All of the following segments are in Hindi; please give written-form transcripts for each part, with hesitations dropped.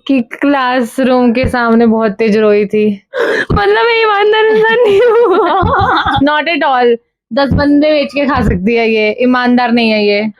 कि क्लासरूम के सामने बहुत तेज रोई थी। मतलब मैं ईमानदार इंसान नहीं हूँ। Not at all. 10 बंदे बेच के खा सकती है, ये ईमानदार नहीं है। ये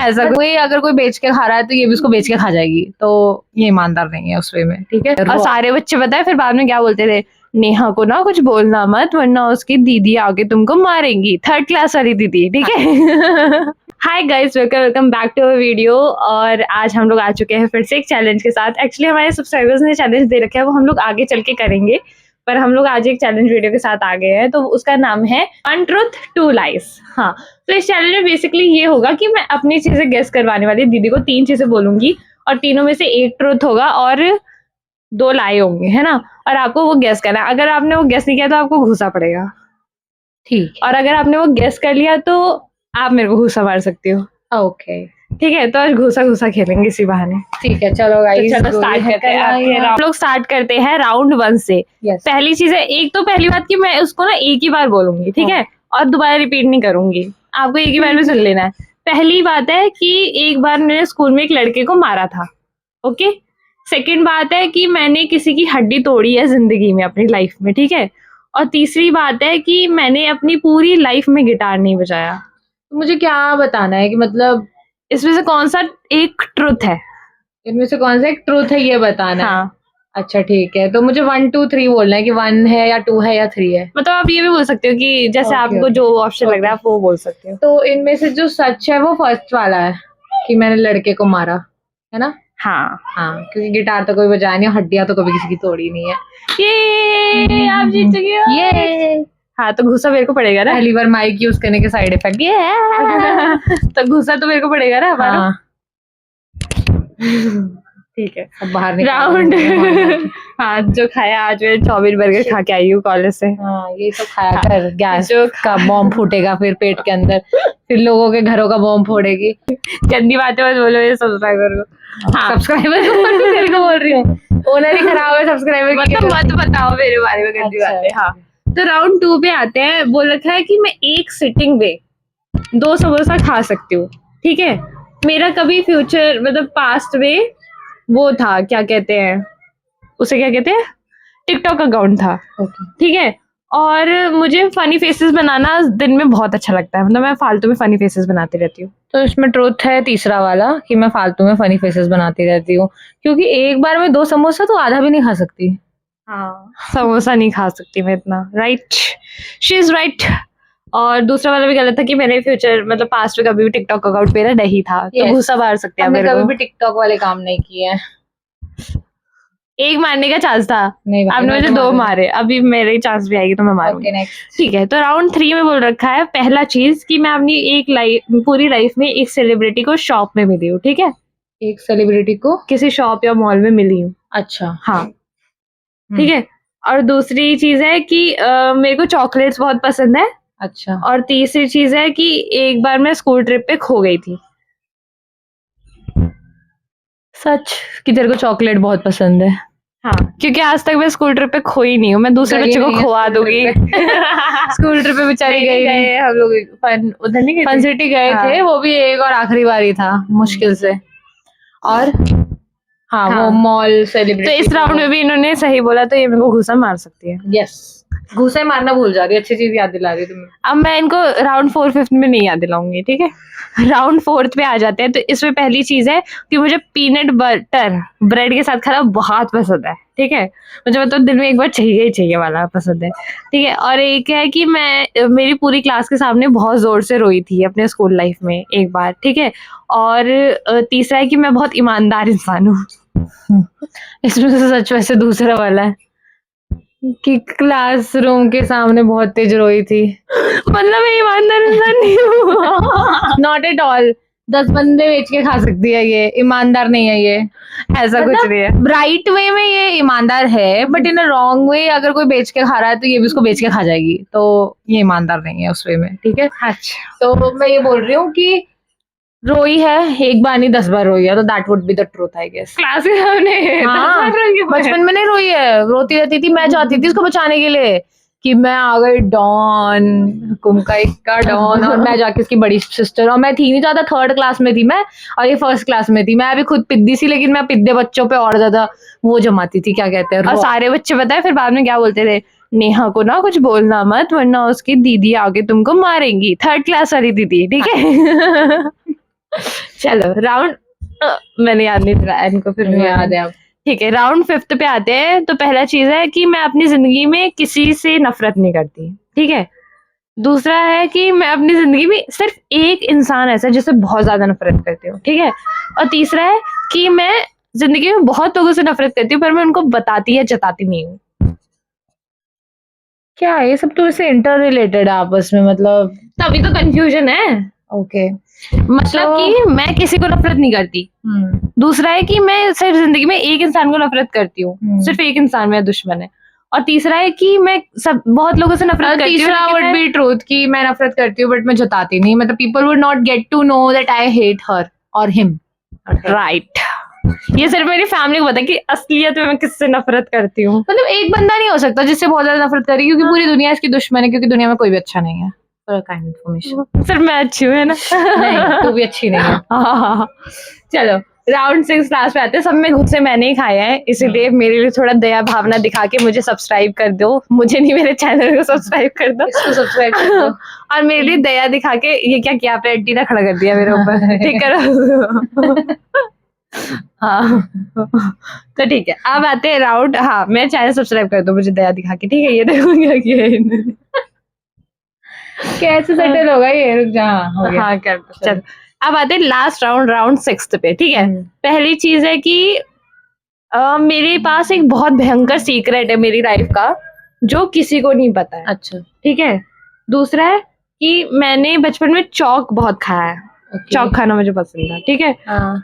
ऐसा कोई अगर कोई बेच के खा रहा है तो ये भी उसको बेच के खा जाएगी, तो ये ईमानदार नहीं है उस वे में, ठीक है। और सारे बच्चे पता है फिर बाद में क्या बोलते थे, नेहा को ना कुछ बोलना मत वरना उसकी दीदी आके तुमको मारेंगी, 3rd क्लास वाली दीदी, ठीक है। Hi guys, welcome back to our video. और आज हम लोग आ चुके हैं फिर से एक चैलेंज के साथ। एक्चुअली हमारे सब्सक्राइबर्स ने चैलेंज दे रखा है, वो हम लोग आगे चल के करेंगे, पर हम लोग आज एक चैलेंज वीडियो के साथ आ गए हैं। तो उसका नाम है 1 ट्रूथ 2 लाइज। हाँ, तो इस चैलेंज में बेसिकली ये होगा कि मैं अपनी चीजें गेस करवाने वाली, दीदी को 3 चीजें बोलूंगी और तीनों में से एक ट्रूथ होगा और 2 लाई होंगे, है ना। और आपको वो गेस करना है। अगर आपने वो गेस नहीं किया तो आपको घूसा पड़ेगा, ठीक। और अगर आपने वो गेस कर लिया तो आप मेरे को घूसा मार सकती हो। ओके, ठीक है, तो आज घूसा खेलेंगे इसी बहाने। ठीक है, चलो गाइस, चलो स्टार्ट करते हैं। हम लोग स्टार्ट करते हैं राउंड 1 से। Yes. पहली चीज है, एक तो पहली बात कि मैं उसको ना एक ही बार बोलूंगी, ठीक है, और दोबारा रिपीट नहीं करूंगी, आपको एक ही बार में सुन लेना है। पहली बात है कि एक बार मैंने स्कूल में एक लड़के को मारा था, ओके। सेकंड बात है कि मैंने किसी की हड्डी तोड़ी है जिंदगी में, अपनी लाइफ में, ठीक है। और तीसरी बात है कि मैंने अपनी पूरी लाइफ में गिटार नहीं बजाया। तो मुझे क्या बताना है कि मतलब इसमें से कौन सा एक ट्रुथ है? इनमें से कौन सा एक ट्रूथ है ये बताना है। हाँ, अच्छा ठीक है, तो मुझे 1 2 3 बोलना है कि 1 है या 2 है या 3 है। मतलब आप ये भी बोल सकते हो कि जैसे Okay, आपको okay. जो ऑप्शन लग रहा है आप वो बोल सकते हो। तो इनमें से जो सच है वो फर्स्ट वाला है कि मैंने लड़के को मारा, है ना। हाँ, हाँ, क्योंकि गिटार तो कोई बजाया नहीं, हड्डियां तो कभी किसी की तोड़ी नहीं है। ये आप जीत चुकी हो। ये हाँ, तो घूसा मेरे को पड़ेगा ना। पहली बार माइक यूज करने के साइड इफेक्ट ये। तो घूसा तो मेरे को पड़ेगा ना हमारा। हाँ, ठीक है, अब बाहर राउंड। हाँ, जो खाया आज मैं 24 बर्गर खा के आई हूँ कॉलेज से। हाँ, ये तो खाया कर, गैस जो का बॉम्ब फूटेगा फिर पेट के अंदर, फिर लोगों के घरों का बॉम्ब फोड़ेगी। गंदी बातें मत बोलो ये सब्सक्राइबर को। हाँ, सब्सक्राइबर तेरे को बोल रही हूँ, ओनर ही खराब है सब्सक्राइबर की। मतलब मत बताओ मेरे बारे में गंदी अच्छा, बातें। हाँ, तो राउंड 2 पे आते हैं। बोल रखा है कि मैं एक सिटिंग में 2 समोसा खा सकती हूँ, ठीक है। मेरा कभी फ्यूचर मतलब पास्ट में वो था, क्या कहते हैं उसे, क्या कहते हैं, टिकटॉक अकाउंट था, ठीक है। और मुझे फनी फेसेस बनाना दिन में बहुत अच्छा लगता है, मतलब मैं फालतू में फनी फेसेस बनाती रहती हूँ। तो इसमें ट्रूथ है तीसरा वाला कि मैं फालतू में फनी फेसेस बनाती रहती हूँ, क्योंकि एक बार में 2 समोसा तो आधा भी नहीं खा सकती। हाँ, समोसा नहीं खा सकती मैं इतना, राइट, शी इज राइट। और दूसरा वाला भी गलत था कि मैंने फ्यूचर मतलब पास्ट में कभी भी टिकटॉक अकाउंट मेरा नहीं था। तो Yes. घुसा मार सकते हैं हमने मेरे कभी को। भी टिकटॉक वाले काम नहीं किए हैं। एक मारने का चांस था, नहीं भाई, आपने मैं मुझे तो 2 मारूंगी। मारे, अभी मेरे चांस भी आएगी तो मैं मारूंगी। Okay, next. ठीक है, तो राउंड 3 में बोल रखा है पहला चीज कि मैं अपनी पूरी लाइफ में एक सेलिब्रिटी को शॉप में मिली हूँ, ठीक है। एक सेलिब्रिटी को किसी शॉप या मॉल में मिली हूँ, अच्छा, हाँ, ठीक है। और दूसरी चीज है कि मेरे को चॉकलेट्स बहुत पसंद है। अच्छा, और तीसरी चीज है कि एक बार मैं स्कूल ट्रिप पे खो गई थी। सच कि तेरे को चॉकलेट बहुत पसंद है। हाँ, क्योंकि आज तक मैं स्कूल ट्रिप पे खोई नहीं हूँ, मैं दूसरे गई बच्चे को नहीं है खुआ स्कूल दूंगी। स्कूल ट्रिप पे बेचारी गई नहीं। गए हम लोग फन उधर नहीं गए फन सिटी गए हाँ। थे, वो भी एक और आखिरी बारी था मुश्किल से। और हाँ, हाँ। वो मॉल तो सेलिब्रिटी। इस राउंड में भी इन्होंने सही बोला, तो ये मेरे को घुसा मार सकती है। यस, घूसे मारना भूल जा रही, अच्छी चीज याद दिला रही तुम्हें। अब मैं इनको राउंड 4 5 में नहीं याद दिलाऊंगी, ठीक है। राउंड 4 पे आ जाते हैं। तो इसमें पहली चीज है कि मुझे पीनट बटर ब्रेड के साथ खाना बहुत पसंद है, ठीक है। मुझे मतलब दिन में एक बार चाहिए ही चाहिए वाला पसंद है, ठीक है। और एक है कि मैं मेरी पूरी क्लास के सामने बहुत जोर से रोई थी अपने स्कूल लाइफ में एक बार, ठीक है। और तीसरा है कि मैं बहुत ईमानदार इंसान हूँ। इसमें से सच वैसे दूसरा वाला है कि क्लासरूम के सामने बहुत तेज रोई थी। मतलब मैं ईमानदार इंसान नहीं हूँ। Not at all. 10 बंदे बेच के खा सकती है, ये ईमानदार नहीं है। ये ऐसा कुछ नहीं है। राइट वे में ये ईमानदार है, but in a wrong way अगर कोई बेच के खा रहा है तो ये भी उसको बेच के खा जाएगी, तो ये ईमानदार नहीं है उस वे में, ठीक है। अच्छा, तो मैं ये बोल रही हूँ कि रोई है, एक बार नहीं 10 बार रोई है, तो that would be the truth I guess. Class के सामने हाँ, बचपन में नहीं रोई है, रोती रहती थी, मैं जाती थी उसको बचाने के लिए कि मैं आ गई डॉन, कुमकाई का डॉन, और मैं जाके इसकी बड़ी सिस्टर, और मैं थी नहीं ज्यादा, 3rd क्लास में थी मैं और ये 1st क्लास में थी। मैं भी खुद पिद्दी सी, लेकिन मैं पिद्दे बच्चों पे और ज्यादा वो जमाती थी, क्या कहते हैं, और सारे बच्चे पता है फिर बाद में क्या बोलते थे, नेहा को ना कुछ बोलना मत वरना उसकी दीदी आके तुमको मारेंगी, 3rd क्लास वाली दीदी, ठीक है। चलो राउंड मैंने याद नहीं दिलाया इनको, फिर मुझे याद है अब। ठीक है, राउंड 5th पे आते हैं। तो पहला चीज है कि मैं अपनी जिंदगी में किसी से नफरत नहीं करती, ठीक है। दूसरा है कि मैं अपनी जिंदगी में सिर्फ एक इंसान ऐसा है जिससे बहुत ज्यादा नफरत करती हूँ, ठीक है। और तीसरा है कि मैं जिंदगी में बहुत लोगों से नफरत करती हूँ पर मैं उनको बताती या जताती नहीं हूँ। क्या है ये सब तो इससे इंटर रिलेटेड है आपस में, मतलब तभी तो कंफ्यूजन है। ओके। मतलब कि मैं किसी को नफरत नहीं करती। दूसरा है कि मैं सिर्फ जिंदगी में एक इंसान को नफरत करती हूँ, सिर्फ एक इंसान मेरा दुश्मन है। और तीसरा है कि मैं सब बहुत लोगों से नफरत करती हूँ। तीसरा वुड बी ट्रूथ कि मैं नफरत करती हूँ बट मैं जताती नहीं, मतलब people would not get to know that I hate her और हिम। राइट। ये सिर्फ मेरी फैमिली को पता है कि असलियत में मैं किससे नफरत करती हूँ। मतलब एक बंदा नहीं हो सकता जिससे बहुत ज्यादा नफरत करी, क्योंकि पूरी दुनिया इसकी दुश्मन है, क्योंकि दुनिया में कोई भी अच्छा नहीं है। काइंड इन्फॉर्मेशन, सिर्फ मैं अच्छी हूँ, है ना? नहीं तू भी अच्छी नहीं है। हाँ। चलो राउंड 6 लास्ट पे आते हैं। सब में गुस्से मैंने ही खाए हैं, इसीलिए मेरे लिए थोड़ा दया भावना दिखा के मुझे सब्सक्राइब कर दो। मुझे नहीं, मेरे चैनल को सब्सक्राइब कर दो, इसको सब्सक्राइब कर दो। और मेरे लिए दया दिखा के ये क्या किया आपने, एंटीना खड़ा कर दिया मेरे ऊपर, ठीक करो। हाँ तो ठीक है, अब आते हैं राउंड। हाँ, मैं चैनल सब्सक्राइब कर दो मुझे दया दिखा के, ठीक है। ये देखो क्या किया है इन्होंने। कैसे सेटल होगा ये, रुक जा। हो गया। हाँ कर दो। चलो अब आते हैं लास्ट राउंड, राउंड 6 पे, ठीक है। पहली चीज है कि मेरे पास एक बहुत भयंकर सीक्रेट है मेरी लाइफ का जो किसी को नहीं पता है। अच्छा, ठीक है। दूसरा है कि मैंने बचपन में चौक बहुत खाया है। चौक खाना मुझे पसंद है, ठीक है।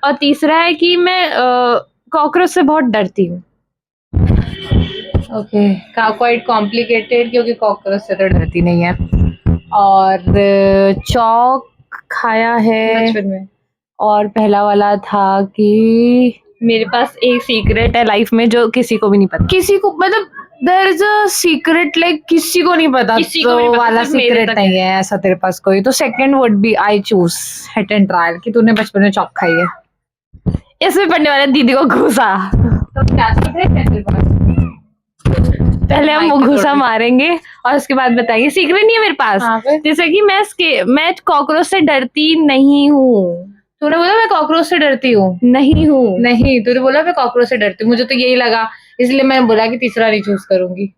और तीसरा है कि मैं कॉकरोच से बहुत डरती हूँ। ओके, क्वाइट कॉम्प्लिकेटेड, क्योंकि कॉकरोच से तो डरती नहीं है। और चौक खाया है बचपन में। और पहला वाला था कि मेरे पास एक सीक्रेट है लाइफ में जो किसी को भी नहीं पता। किसी को, मतलब there is a secret, like किसी को नहीं पता, किसी को नहीं पता, वाला सिर्फ मेरे सीक्रेट तक नहीं है ऐसा तेरे पास कोई। तो second would be I choose hit and trial, कि तूने बचपन में चौक खाई है। इसमें पढ़ने वाले दीदी को घुसा। तो क्या सीक्रेट है तेरे पास? पहले हम वो घुसा मारेंगे और उसके बाद बताएंगे। सीक्रेट नहीं है मेरे पास। जैसे कि मैं कॉकरोच से डरती नहीं हूँ। तूने बोला मैं कॉकरोच से डरती हूँ? नहीं हूँ। नहीं, तूने बोला मैं कॉकरोच से डरती हूँ, मुझे तो यही लगा, इसलिए मैंने बोला कि तीसरा नहीं चूज करूंगी।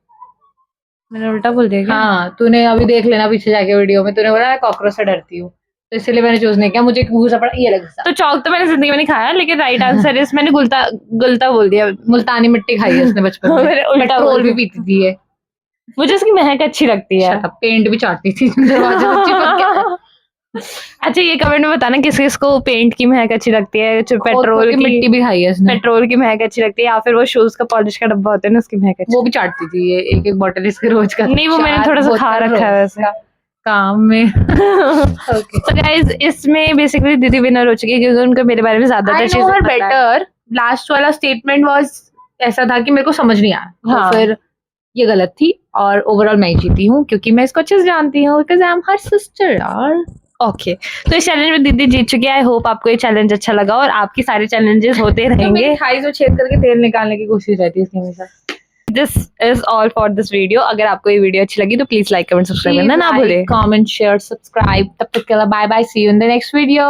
मैंने उल्टा बोल दिया क्या? हाँ, तूने अभी देख लेना पीछे जाके वीडियो में, तूने बोला मैं कॉकरोच से डरती हूँ, तो इसलिए मैंने चूज नहीं किया। मुझे घूसा पड़ा, ये लगा। तो चौक तो मैंने जिंदगी में नहीं खाया, लेकिन राइट आंसर इस मैंने गुलता बोल दिया। मुल्तानी मिट्टी खाई है उसने बचपन में। मैंने उल्टा पेट्रोल भी पीती थी ये। मुझे उसकी महक अच्छी लगती है। पेंट भी चाटती थी दरवाजे से चिपक के। अच्छा, ये कमेंट में बताना किस किस को पेंट की महक अच्छी लगती है, जो पेट्रोल की मिट्टी भी खाई है उसने। पेट्रोल की महक अच्छी लगती है, या फिर वो शूज का पॉलिश का डब्बा होता है ना, उसकी महक अच्छी। वो भी चाटती थी ये, एक एक बॉटल इसके रोज का। नहीं, वो मैंने थोड़ा सा खा रखा है वैसे काम में। Okay. तो गाइस इसमें बेसिकली दीदी विनर हो चुकी है क्योंकि उनको मेरे बारे में ज्यादा चीजें बेटर। लास्ट वाला स्टेटमेंट वाज ऐसा था कि मेरे को समझ नहीं आया। हाँ. तो फिर ये गलत थी और ओवरऑल मैं ही जीती हूँ क्योंकि मैं इसको अच्छे से जानती हूँ, because I am her sister यार। ओके तो इस चैलेंज में दीदी जीत चुकी है। आई होप आपको ये चैलेंज अच्छा लगा और आपकी सारे चैलेंजेस होते रहेंगे। थाई से छेद करके तेल निकालने की कोशिश रहती है इसकी हमेशा। This is all for this video. अगर आपको ये वीडियो अच्छी लगी तो प्लीज लाइक कमेंट सब्सक्राइब करना ना भूले। Comment share subscribe. तब तक के लिए bye bye, see you in the next video.